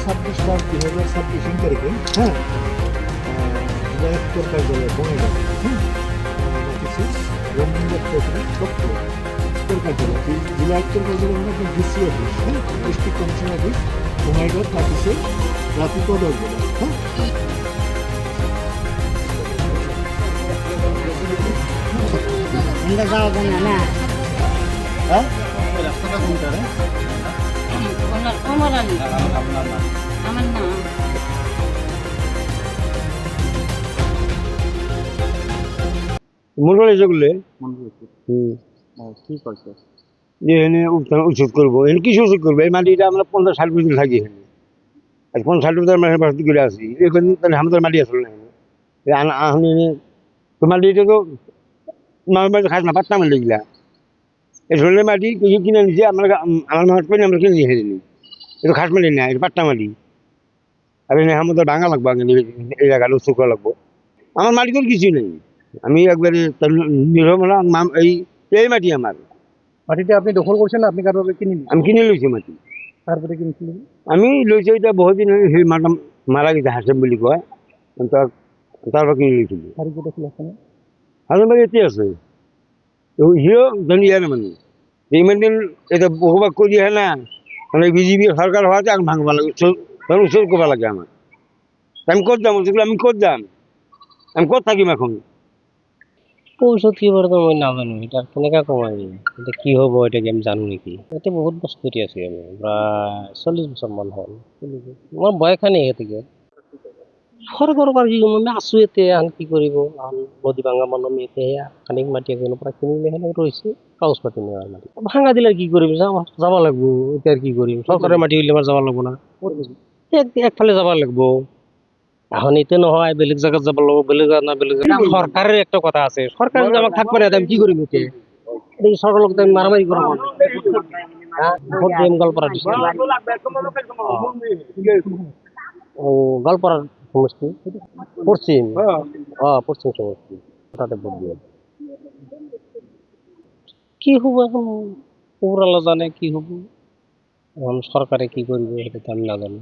26/7/2026 তারিখে, হ্যাঁ, জেলা উত্তর কার্যালয় বঙ্গাইগাঁও, হ্যাঁ, বাতিছে রবীন্দ্রনাথ চৌধুরী দপ্তর উত্তর কার্যালয়, জেলা উত্তর কার্যালয় মানে আপনার ডিসি অফিস, হ্যাঁ, ডিস্ট্রিক্ট কমিশন অফিস বঙ্গাইগাঁও বাতিছে রাতি 10 বেলা, হ্যাঁ। আমরা যাওয়া যায় না না হ্যাঁ রাস্তাটা কোনটা রে? আমার আলী আমার না মোটামুটি যেগুলো কি করছে? যে এখানে উচ্ছেদ করবো, এখানে কিছু উচ্ছেদ করবো, এই মাটিটা আমরা 50-60 বছর থাকি এখানে, আজ 50-60 বছর আমরা বাস্তি করে আসি, এখন তাহলে আমাদের মাটি আসলে না এখানে, তো মাটিটা তো আমার বাড়িতে খাস না, পাট্টা মাটি এগুলা, এই ধরনের মাটি কিছু কিনে নিচ্ছে, আমার মাঠ করে আমরা কিনে নিয়ে নিই, এটা খাস মাটি না, এটা পাট্টা মাটি, আর এখানে আমাদের ভাঙা লাগবো, এই জায়গাটা উচ্ছেদ করা লাগবো, আমার মাটি তো কিছুই নেই, আমি একবারে নির্ভর এই মাটি আমার, মাটিটা আপনি দখল করছেন না আপনি কারোর কিনে নিন? আমি কিনে লইছি মাটি, তারপরে কিনছিলেন? আমি লইছি, এটা বহুদিন হয়ে সেই মাটা মারা গেছে, হাসেম বুলি কয়, তারপর কিনে লইছিল, বাড়ি কোথায় ছিল ওখানে? হাসেম বাড়ি এতে আছে, তো হিও জানি ইয়ার মানে ইমান দিন এটা বহুভাগ করি হয় না, মানে বিজেপি সরকার হওয়াতে আমি ভাঙবা লাগে, উচ্ছেদ করবা লাগে আমার, আমি কত দাম ওগুলো, আমি কত দাম, আমি কত থাকিম এখন, ঔষধ কি বলতো মই নাজানো, এটা কেনেকা কমাই, এটা কি হব এটা কি আমি জানো নেকি? এটা বহুত বছর ধরে আছি আমি, প্রায় 40 বছর মান হল, আমার বয়স নেই থেকে সরকার কি আমি আছো এতে, আন কি কৰিব, আন নদী ভাঙা মানুহ আমি এতে খানিক মাটি এজনৰ পৰা কিনিলে সেনে ৰৈছে, কাগজ পাতি নেওয়ার মাটি ভাঙা দিলে আর কি কৰিম, যাব লাগবো, এতিয়া আর কি কৰিম, সরকারের মাটি হইলে আমার যাব লাগবো না, একফালে যাব লাগবো, এখন এতে নহয় বেলেগ জায়গাত যাব লাগবো, বেলেগ জায়গা না বেলেগ জায়গা, সরকারের একটা কথা আছে, সরকার যদি আমাকে থাকবে না আমি কি করিম, এতে এই সরকার লোক আমি মারামারি করবো না, হ্যাঁ, ভোট দিম গল্পরা ও গল্পরা সমষ্টি পশ্চিম, পশ্চিম সমষ্টি, তাতে ভোট দিয়ে কি হবো এখন উপরালা জানে কি হবো, এখন সরকারে কি করবে সেটা তো আমি না জানি।